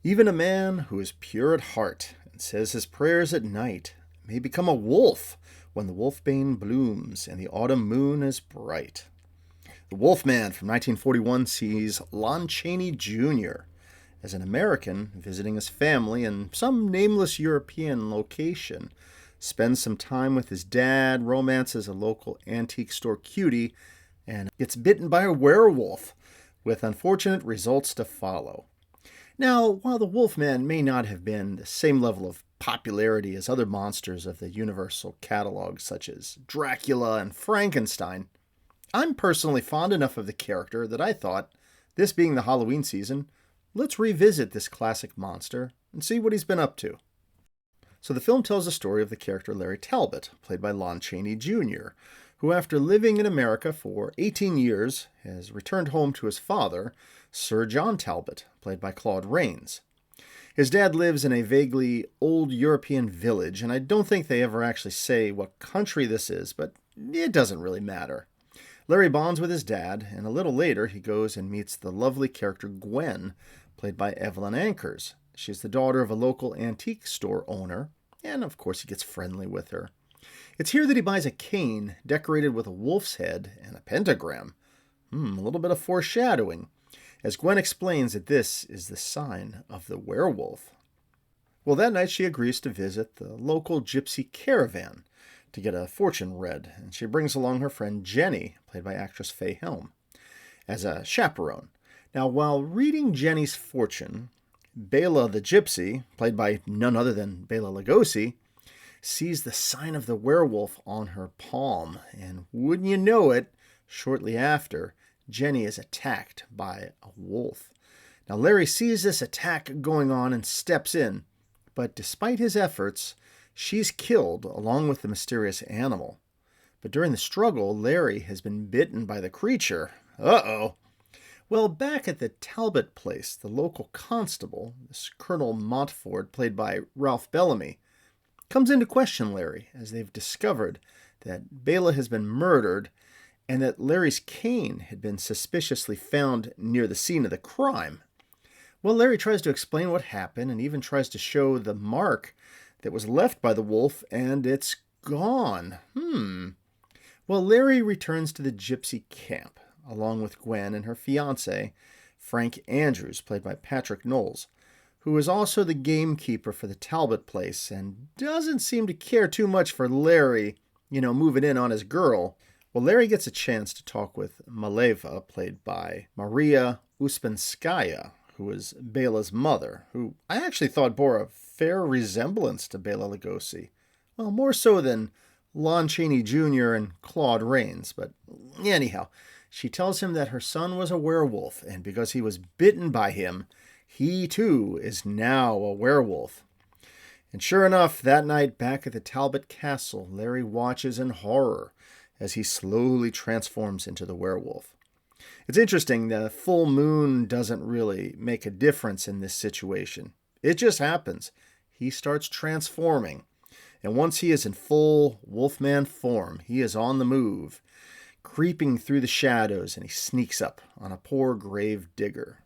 Even a man who is pure at heart and says his prayers at night may become a wolf when the wolfbane blooms and the autumn moon is bright. The Wolfman from 1941 sees Lon Chaney Jr. as an American visiting his family in some nameless European location, spends some time with his dad, romances a local antique store cutie, and gets bitten by a werewolf, with unfortunate results to follow. Now, while the Wolfman may not have been the same level of popularity as other monsters of the Universal catalog, such as Dracula and Frankenstein, I'm personally fond enough of the character that I thought, this being the Halloween season, let's revisit this classic monster and see what he's been up to. So the film tells the story of the character Larry Talbot, played by Lon Chaney Jr., who after living in America for 18 years has returned home to his father, Sir John Talbot, played by Claude Rains. His dad lives in a vaguely old European village, and I don't think they ever actually say what country this is, but it doesn't really matter. Larry bonds with his dad, and a little later he goes and meets the lovely character Gwen, played by Evelyn Ankers. She's the daughter of a local antique store owner, and of course he gets friendly with her. It's here that he buys a cane decorated with a wolf's head and a pentagram. A little bit of foreshadowing, as Gwen explains that this is the sign of the werewolf. Well, that night she agrees to visit the local gypsy caravan to get a fortune read, and she brings along her friend Jenny, played by actress Faye Helm, as a chaperone. Now, while reading Jenny's fortune, Bela the gypsy, played by none other than Bela Lugosi, sees the sign of the werewolf on her palm, and wouldn't you know it, shortly after, Jenny is attacked by a wolf. Now, Larry sees this attack going on and steps in, but despite his efforts, she's killed along with the mysterious animal. But during the struggle, Larry has been bitten by the creature. Uh-oh. Well, back at the Talbot place, the local constable, this Colonel Montford, played by Ralph Bellamy, comes in to question Larry as they've discovered that Bela has been murdered and that Larry's cane had been suspiciously found near the scene of the crime. Well, Larry tries to explain what happened and even tries to show the mark that was left by the wolf, and it's gone. Well, Larry returns to the gypsy camp, along with Gwen and her fiancé, Frank Andrews, played by Patrick Knowles, who is also the gamekeeper for the Talbot place and doesn't seem to care too much for Larry, moving in on his girl. Well, Larry gets a chance to talk with Maleva, played by Maria Uspenskaya, who is Bela's mother, who I actually thought bore a fair resemblance to Bela Lugosi. Well, more so than Lon Chaney Jr. and Claude Rains, but anyhow, she tells him that her son was a werewolf, and because he was bitten by him, he too is now a werewolf. And sure enough, that night back at the Talbot Castle, Larry watches in horror as he slowly transforms into the werewolf. It's interesting, the full moon doesn't really make a difference in this situation. It just happens. He starts transforming. And once he is in full wolfman form, he is on the move, creeping through the shadows, and he sneaks up on a poor grave digger.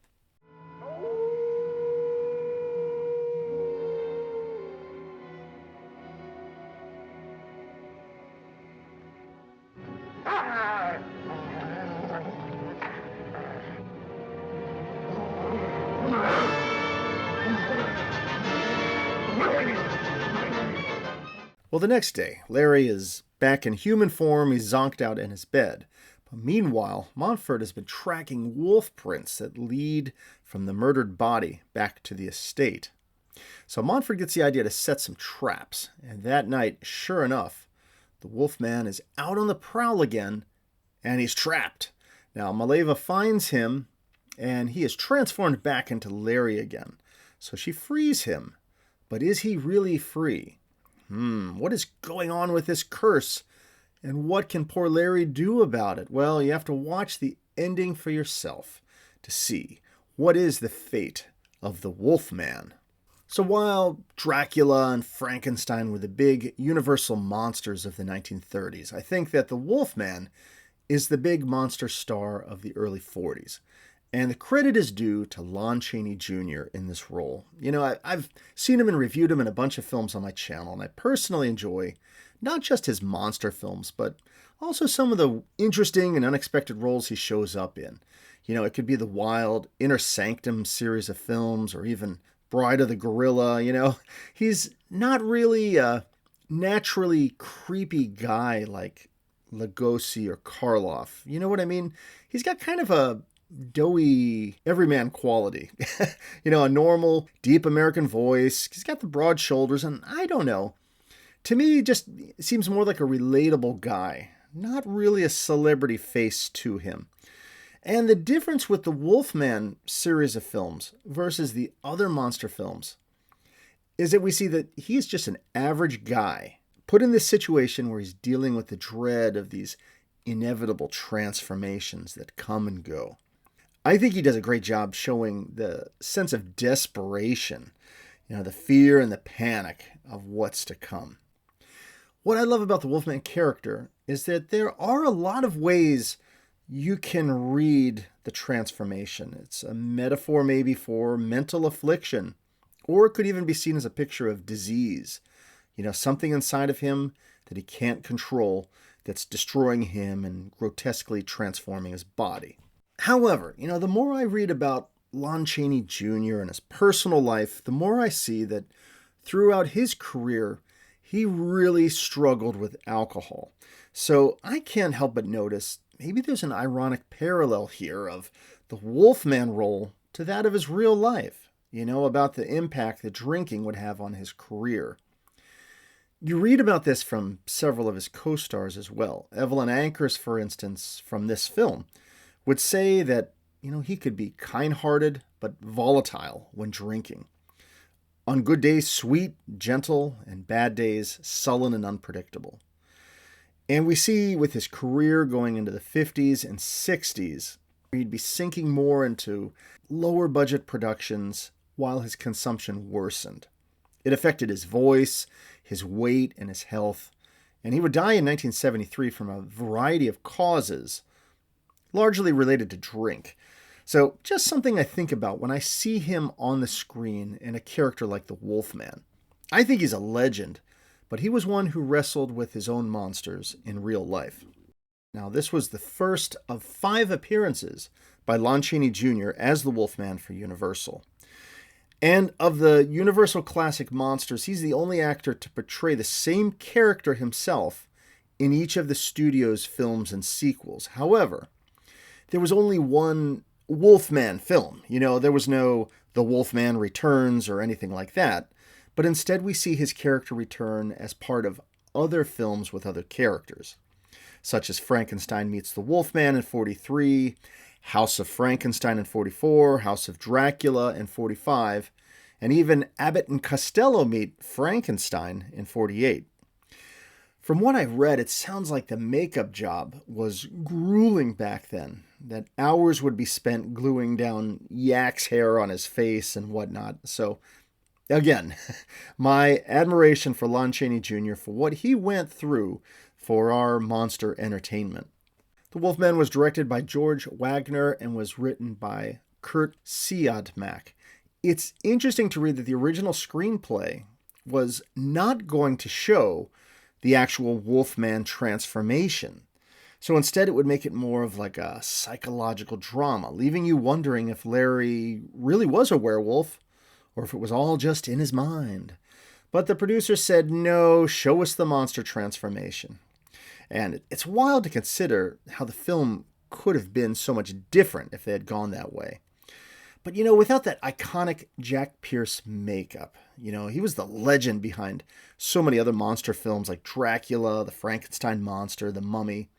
Well, the next day, Larry is back in human form. He's zonked out in his bed. But meanwhile, Montford has been tracking wolf prints that lead from the murdered body back to the estate. So Montford gets the idea to set some traps. And that night, sure enough, the Wolfman is out on the prowl again, and he's trapped. Now, Maleva finds him, and he is transformed back into Larry again. So she frees him. But is he really free? What is going on with this curse? And what can poor Larry do about it? Well, you have to watch the ending for yourself to see what is the fate of the Wolfman. So while Dracula and Frankenstein were the big universal monsters of the 1930s, I think that the Wolfman is the big monster star of the early 40s. And the credit is due to Lon Chaney Jr. in this role. I've seen him and reviewed him in a bunch of films on my channel, and I personally enjoy not just his monster films, but also some of the interesting and unexpected roles he shows up in. It could be the wild Inner Sanctum series of films, or even Bride of the Gorilla. He's not really a naturally creepy guy like Lugosi or Karloff. You know what I mean? He's got kind of a doughy everyman quality. A normal, deep American voice. He's got the broad shoulders, and I don't know. To me, he just seems more like a relatable guy, not really a celebrity face to him. And the difference with the Wolfman series of films versus the other monster films is that we see that he's just an average guy put in this situation where he's dealing with the dread of these inevitable transformations that come and go. I think he does a great job showing the sense of desperation, the fear and the panic of what's to come. What I love about the Wolfman character is that there are a lot of ways you can read the transformation. It's a metaphor maybe for mental affliction, or it could even be seen as a picture of disease. Something inside of him that he can't control that's destroying him and grotesquely transforming his body. However, the more I read about Lon Chaney Jr. and his personal life, the more I see that throughout his career, he really struggled with alcohol. So I can't help but notice maybe there's an ironic parallel here of the Wolfman role to that of his real life, about the impact that drinking would have on his career. You read about this from several of his co-stars as well. Evelyn Ankers, for instance, from this film, would say that, he could be kind-hearted but volatile when drinking. On good days, sweet, gentle, and bad days, sullen and unpredictable. And we see with his career going into the 50s and 60s, he'd be sinking more into lower budget productions while his consumption worsened. It affected his voice, his weight, and his health, and he would die in 1973 from a variety of causes, largely related to drink. So just something I think about when I see him on the screen in a character like the Wolfman. I think he's a legend, but he was one who wrestled with his own monsters in real life. Now, this was the first of 5 appearances by Lon Chaney Jr. as the Wolfman for Universal. And of the Universal classic monsters, he's the only actor to portray the same character himself in each of the studio's films and sequels. However, there was only one Wolfman film. There was no The Wolfman Returns or anything like that. But instead we see his character return as part of other films with other characters, such as Frankenstein Meets the Wolfman in 1943, House of Frankenstein in 1944, House of Dracula in 1945, and even Abbott and Costello Meet Frankenstein in 1948. From what I've read, it sounds like the makeup job was grueling back then, that hours would be spent gluing down Yak's hair on his face and whatnot. So, again, my admiration for Lon Chaney Jr. for what he went through for our monster entertainment. The Wolfman was directed by George Wagner and was written by Kurt Siodmak. It's interesting to read that the original screenplay was not going to show the actual Wolfman transformation. So instead it would make it more of like a psychological drama, leaving you wondering if Larry really was a werewolf or if it was all just in his mind. But the producer said, no, show us the monster transformation. And it's wild to consider how the film could have been so much different if they had gone that way. But, without that iconic Jack Pierce makeup, he was the legend behind so many other monster films like Dracula, the Frankenstein Monster, the Mummy.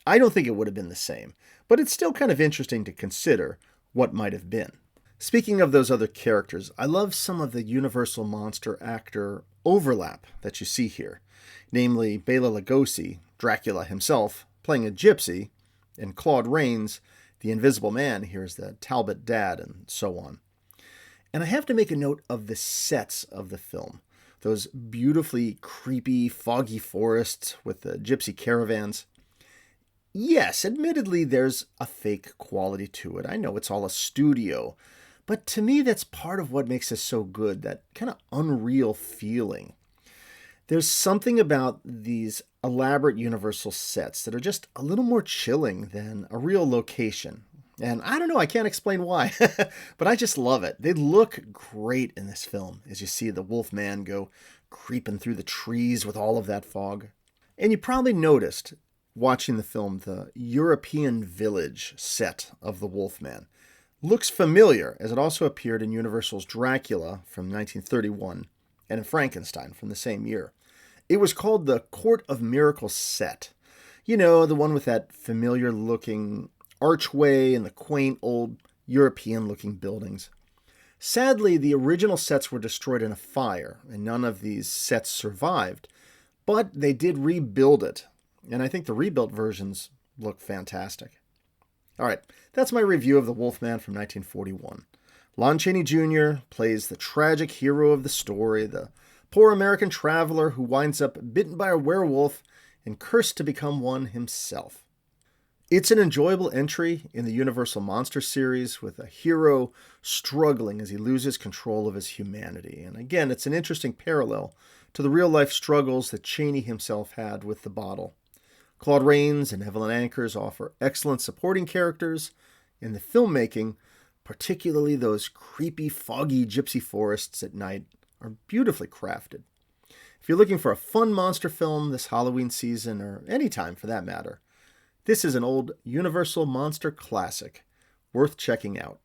I don't think it would have been the same, but it's still kind of interesting to consider what might have been. Speaking of those other characters, I love some of the Universal monster actor overlap that you see here, namely Bela Lugosi, Dracula himself, playing a gypsy, and Claude Rains, the Invisible Man, here's the Talbot dad, and so on. And I have to make a note of the sets of the film. Those beautifully creepy, foggy forests with the gypsy caravans. Yes, admittedly, there's a fake quality to it. I know it's all a studio. But to me, that's part of what makes it so good, that kind of unreal feeling. There's something about these elaborate universal sets that are just a little more chilling than a real location. And I don't know, I can't explain why, but I just love it. They look great in this film as you see the Wolfman go creeping through the trees with all of that fog. And you probably noticed watching the film the European village set of the Wolfman looks familiar, as it also appeared in Universal's Dracula from 1931 and in Frankenstein from the same year. It was called the Court of Miracles set. You know, the one with that familiar looking archway and the quaint old European looking buildings. Sadly, the original sets were destroyed in a fire, and none of these sets survived, but they did rebuild it, and I think the rebuilt versions look fantastic. All right, that's my review of The Wolfman from 1941. Lon Chaney Jr. plays the tragic hero of the story, the poor American traveler who winds up bitten by a werewolf and cursed to become one himself. It's an enjoyable entry in the Universal Monster series, with a hero struggling as he loses control of his humanity. And again, it's an interesting parallel to the real-life struggles that Chaney himself had with the bottle. Claude Rains and Evelyn Ankers offer excellent supporting characters, and the filmmaking, particularly those creepy, foggy gypsy forests at night, are beautifully crafted. If you're looking for a fun monster film this Halloween season, or any time for that matter, this is an old Universal Monster classic worth checking out.